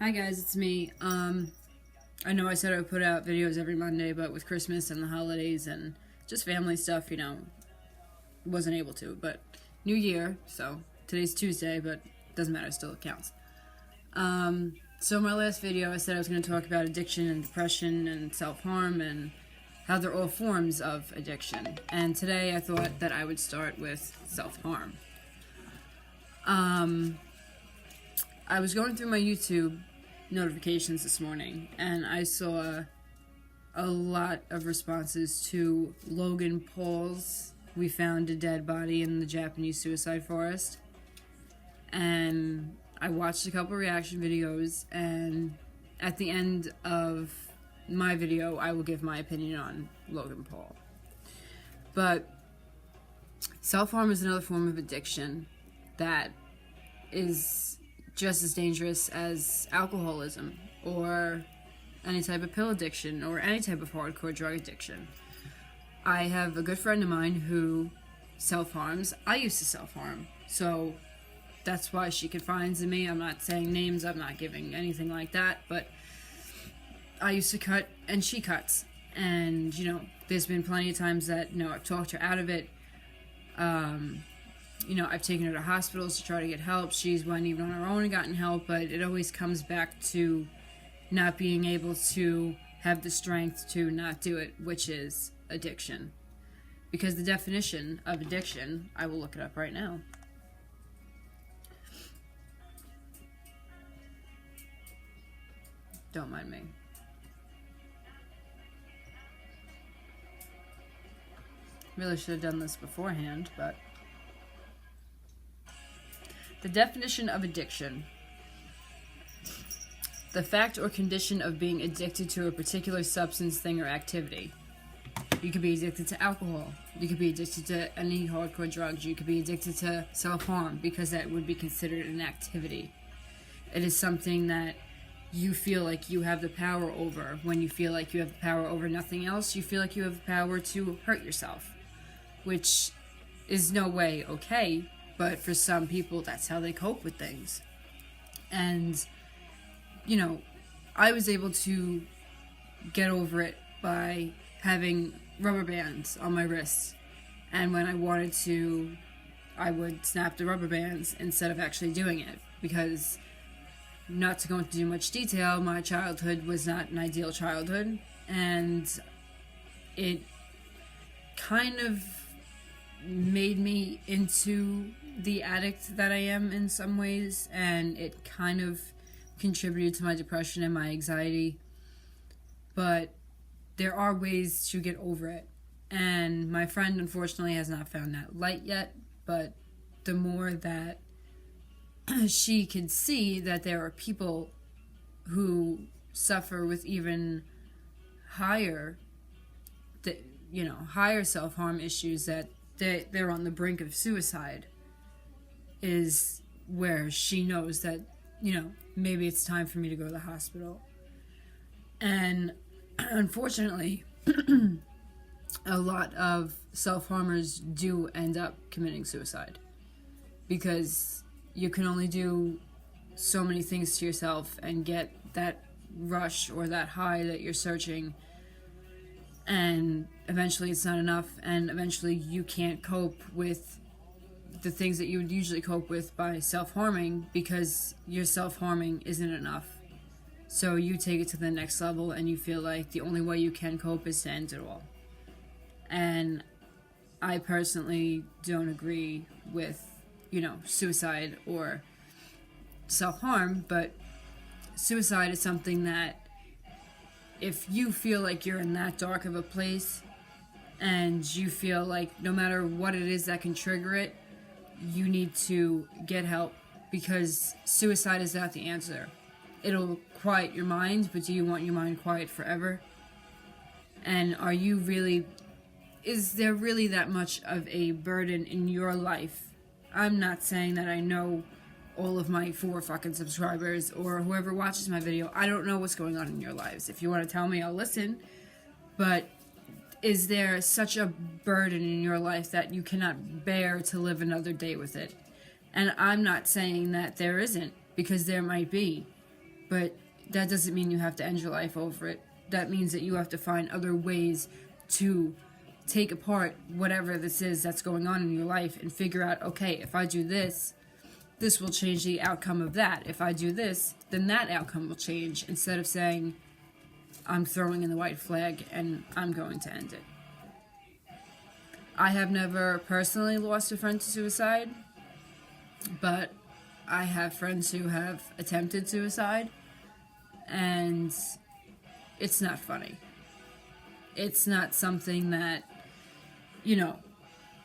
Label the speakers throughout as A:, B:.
A: Hi guys, it's me. I know I said I would put out videos every Monday, but with Christmas and the holidays and just family stuff, wasn't able to. But New Year, so today's Tuesday, but doesn't matter, still it counts. So my last video I said I was going to talk about addiction and depression and self-harm and how they're all forms of addiction. And today I thought that I would start with self-harm. I was going through my YouTube notifications this morning, and I saw a lot of responses to Logan Paul's "We found a dead body in the Japanese suicide forest." And I watched a couple reaction videos, and at the end of my video, I will give my opinion on Logan Paul. But self-harm is another form of addiction that is just as dangerous as alcoholism or any type of pill addiction or any type of hardcore drug addiction. I have a good friend of mine who self-harms. I used to self-harm, so that's why she confides in me. I'm not saying names, I'm not giving anything like that, but I used to cut and she cuts. And, there's been plenty of times that, I've talked her out of it. I've taken her to hospitals to try to get help. She's went even on her own and gotten help, but it always comes back to not being able to have the strength to not do it, which is addiction. Because the definition of addiction, I will look it up right now. Don't mind me. Really should have done this beforehand, but the definition of addiction: the fact or condition of being addicted to a particular substance, thing, or activity. You could be addicted to alcohol. You could be addicted to any hardcore drugs. You could be addicted to self-harm because that would be considered an activity. It is something that you feel like you have the power over. When you feel like you have the power over nothing else, you feel like you have the power to hurt yourself, which is no way okay. But for some people, that's how they cope with things. And, I was able to get over it by having rubber bands on my wrists. And when I wanted to, I would snap the rubber bands instead of actually doing it. Because, not to go into too much detail, my childhood was not an ideal childhood. And it kind of made me into the addict that I am in some ways, and it kind of contributed to my depression and my anxiety. But there are ways to get over it, and my friend unfortunately has not found that light yet. But the more that she could see that there are people who suffer with even higher self-harm issues, that they're on the brink of suicide, is where she knows that, maybe it's time for me to go to the hospital. And unfortunately, a lot of self-harmers do end up committing suicide, because you can only do so many things to yourself and get that rush or that high that you're searching, and eventually it's not enough, and eventually you can't cope with the things that you would usually cope with by self-harming, because your self-harming isn't enough. So you take it to the next level, and you feel like the only way you can cope is to end it all. And I personally don't agree with, suicide or self-harm, but suicide is something that, if you feel like you're in that dark of a place, and you feel like no matter what it is that can trigger it, you need to get help, because suicide is not the answer. It'll quiet your mind, but do you want your mind quiet forever? And is there really that much of a burden in your life? I'm not saying that I know all of my 4 fucking subscribers or whoever watches my video. I don't know what's going on in your lives. If you want to tell me, I'll listen. But is there such a burden in your life that you cannot bear to live another day with it? And I'm not saying that there isn't, because there might be. But that doesn't mean you have to end your life over it. That means that you have to find other ways to take apart whatever this is that's going on in your life and figure out, okay, if I do this, this will change the outcome of that. If I do this, then that outcome will change, instead of saying, I'm throwing in the white flag and I'm going to end it. I have never personally lost a friend to suicide, but I have friends who have attempted suicide, and it's not funny. It's not something that,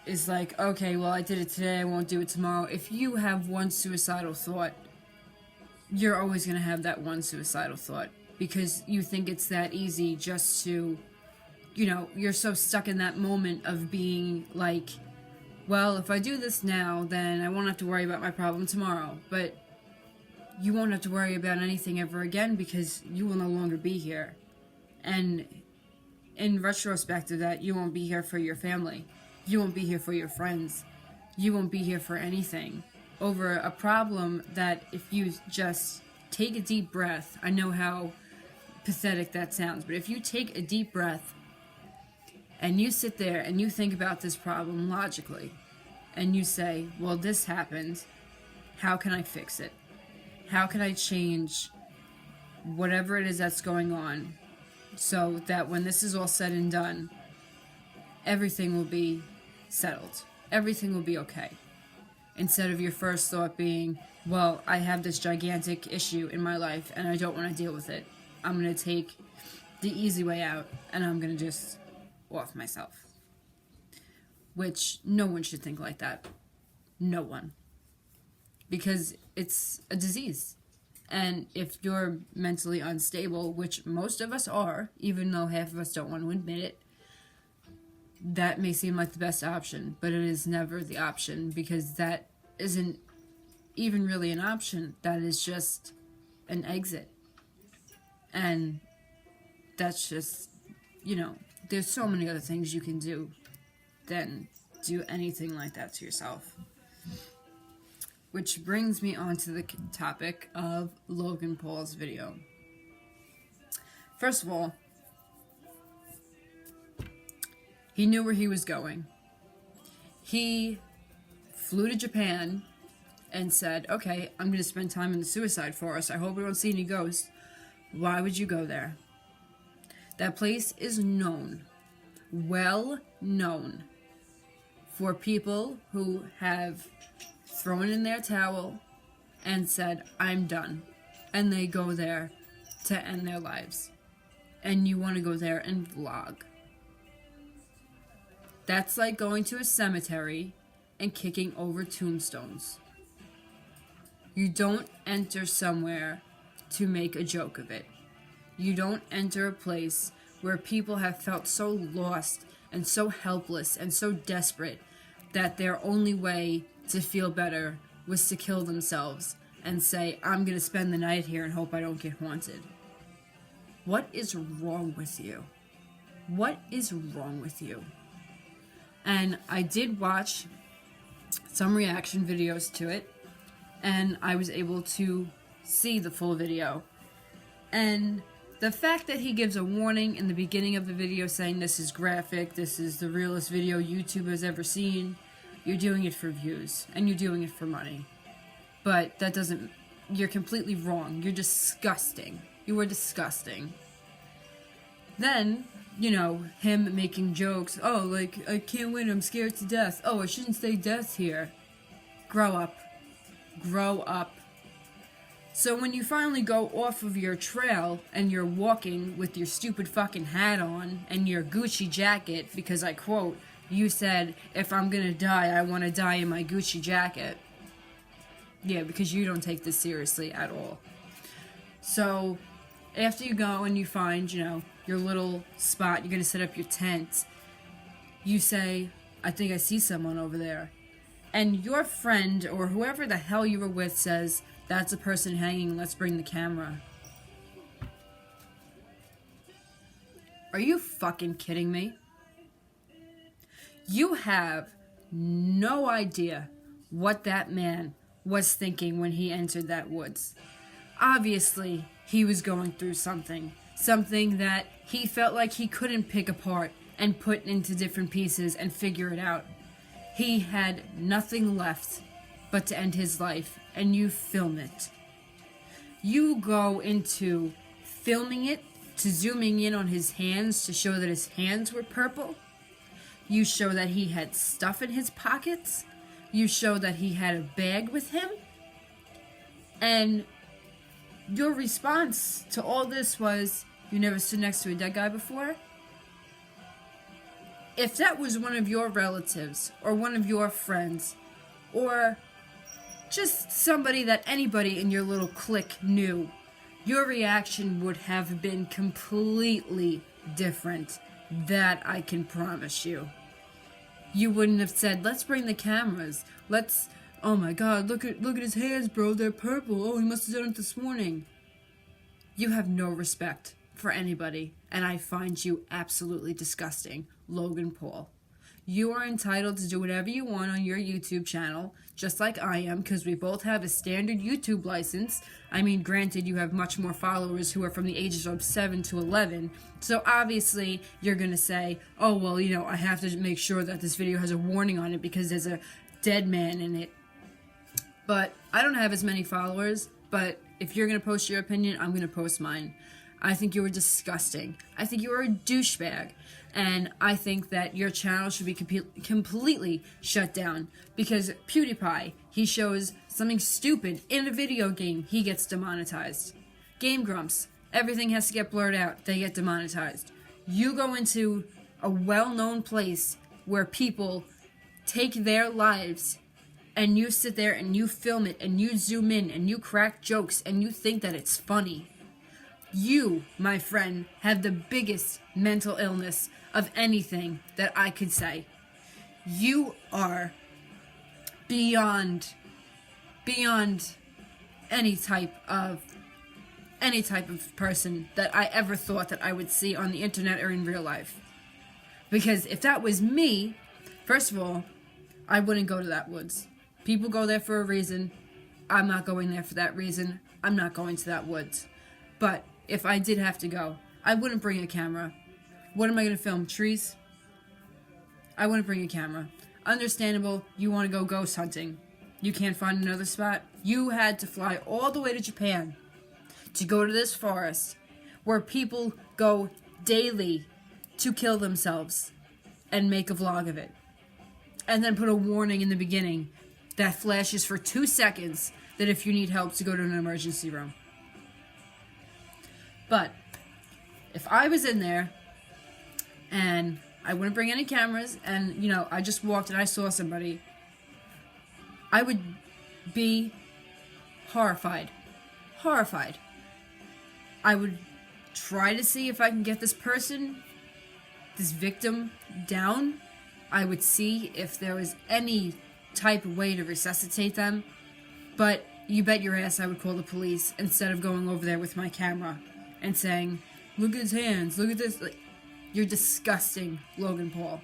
A: is like, okay, well, I did it today, I won't do it tomorrow. If you have one suicidal thought, you're always going to have that one suicidal thought, because you think it's that easy just to, you're so stuck in that moment of being like, well, if I do this now, then I won't have to worry about my problem tomorrow. But you won't have to worry about anything ever again, because you will no longer be here. And in retrospect of that, you won't be here for your family. You won't be here for your friends. You won't be here for anything over a problem that, if you just take a deep breath, I know how pathetic that sounds, but if you take a deep breath and you sit there and you think about this problem logically, and you say, well, this happened, how can I fix it? How can I change whatever it is that's going on, so that when this is all said and done, everything will be settled. Everything will be okay. Instead of your first thought being, well, I have this gigantic issue in my life and I don't want to deal with it. I'm going to take the easy way out and I'm going to just off myself. Which no one should think like that. No one. Because it's a disease. And if you're mentally unstable, which most of us are, even though half of us don't want to admit it, that may seem like the best option, but it is never the option, because that isn't even really an option. That is just an exit. And that's just, there's so many other things you can do than do anything like that to yourself. Which brings me on to the topic of Logan Paul's video. First of all, he knew where he was going. He flew to Japan and said, okay, I'm going to spend time in the suicide forest. I hope we don't see any ghosts. Why would you go there? That place is known, well known, for people who have thrown in their towel and said, I'm done. And they go there to end their lives. And you want to go there and vlog. That's like going to a cemetery and kicking over tombstones. You don't enter somewhere to make a joke of it. You don't enter a place where people have felt so lost and so helpless and so desperate that their only way to feel better was to kill themselves and say, I'm going to spend the night here and hope I don't get haunted. What is wrong with you? What is wrong with you? And I did watch some reaction videos to it, and I was able to see the full video. And the fact that he gives a warning in the beginning of the video saying this is graphic, this is the realest video YouTube has ever seen, you're doing it for views, and you're doing it for money. But that doesn't, you're completely wrong. You're disgusting. You are disgusting. Then, him making jokes. Oh, like, I can't win, I'm scared to death. Oh, I shouldn't say death here. Grow up. Grow up. So when you finally go off of your trail and you're walking with your stupid fucking hat on and your Gucci jacket, because I quote, you said, if I'm gonna die, I want to die in my Gucci jacket. Yeah, because you don't take this seriously at all. So, after you go and you find, your little spot, you're gonna set up your tent, you say, I think I see someone over there. And your friend, or whoever the hell you were with, says, that's a person hanging, let's bring the camera. Are you fucking kidding me? You have no idea what that man was thinking when he entered that woods. Obviously, he was going through something. Something that he felt like he couldn't pick apart and put into different pieces and figure it out. He had nothing left but to end his life, and you film it. You go into filming it to zooming in on his hands to show that his hands were purple. You show that he had stuff in his pockets. You show that he had a bag with him. And your response to all this was, you never stood next to a dead guy before? If that was one of your relatives, or one of your friends, or just somebody that anybody in your little clique knew, your reaction would have been completely different. That I can promise you. You wouldn't have said, let's bring the cameras. Let's, oh my god, look at his hands, bro, they're purple. Oh, he must have done it this morning. You have no respect for anybody, and I find you absolutely disgusting, Logan Paul. You are entitled to do whatever you want on your YouTube channel, just like I am, because we both have a standard YouTube license. I mean, granted, you have much more followers who are from the ages of 7 to 11, so obviously you're going to say, oh, well, you know, I have to make sure that this video has a warning on it because there's a dead man in it. But I don't have as many followers, but if you're going to post your opinion, I'm going to post mine. I think you were disgusting. I think you were a douchebag. And I think that your channel should be completely shut down. Because PewDiePie, he shows something stupid in a video game, he gets demonetized. Game Grumps, everything has to get blurred out, they get demonetized. You go into a well-known place where people take their lives, and you sit there and you film it, and you zoom in, and you crack jokes, and you think that it's funny. You, my friend, have the biggest mental illness of anything that I could say. You are beyond any type of person that I ever thought that I would see on the internet or in real life. Because if that was me, first of all, I wouldn't go to that woods. People go there for a reason. I'm not going there for that reason. I'm not going to that woods. But if I did have to go, I wouldn't bring a camera. What am I going to film? Trees? I wouldn't bring a camera. Understandable, you want to go ghost hunting. You can't find another spot. You had to fly all the way to Japan to go to this forest where people go daily to kill themselves and make a vlog of it. And then put a warning in the beginning that flashes for 2 seconds that if you need help to go to an emergency room. But if I was in there and I wouldn't bring any cameras and, you know, I just walked and I saw somebody, I would be horrified. Horrified. I would try to see if I can get this person, this victim, down. I would see if there was any type of way to resuscitate them. But you bet your ass I would call the police instead of going over there with my camera and saying, look at his hands, look at this. Like, you're disgusting, Logan Paul.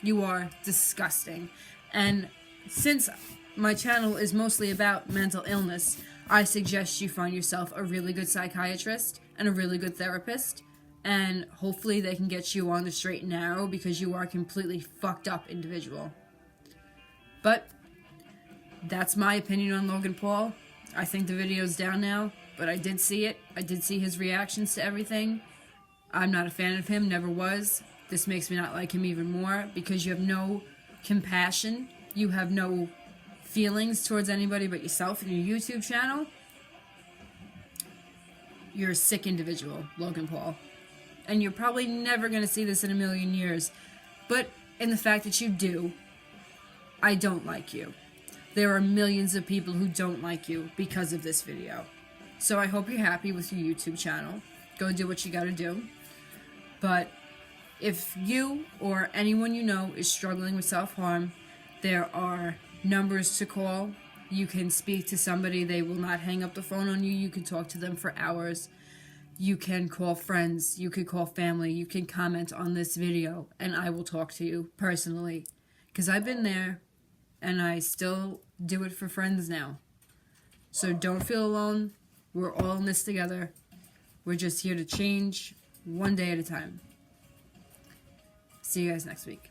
A: You are disgusting. And since my channel is mostly about mental illness, I suggest you find yourself a really good psychiatrist and a really good therapist, and hopefully they can get you on the straight and narrow because you are a completely fucked up individual. But that's my opinion on Logan Paul. I think the video's down now, but I did see it. I did see his reactions to everything. I'm not a fan of him, never was. This makes me not like him even more because you have no compassion. You have no feelings towards anybody but yourself and your YouTube channel. You're a sick individual, Logan Paul. And you're probably never going to see this in a million years. But in the fact that you do, I don't like you. There are millions of people who don't like you because of this video. So I hope you're happy with your YouTube channel. Go do what you gotta do. But if you or anyone you know is struggling with self-harm, there are numbers to call. You can speak to somebody. They will not hang up the phone on you. You can talk to them for hours. You can call friends. You can call family. You can comment on this video, and I will talk to you personally. Because I've been there, and I still do it for friends now. So don't feel alone. We're all in this together. We're just here to change one day at a time. See you guys next week.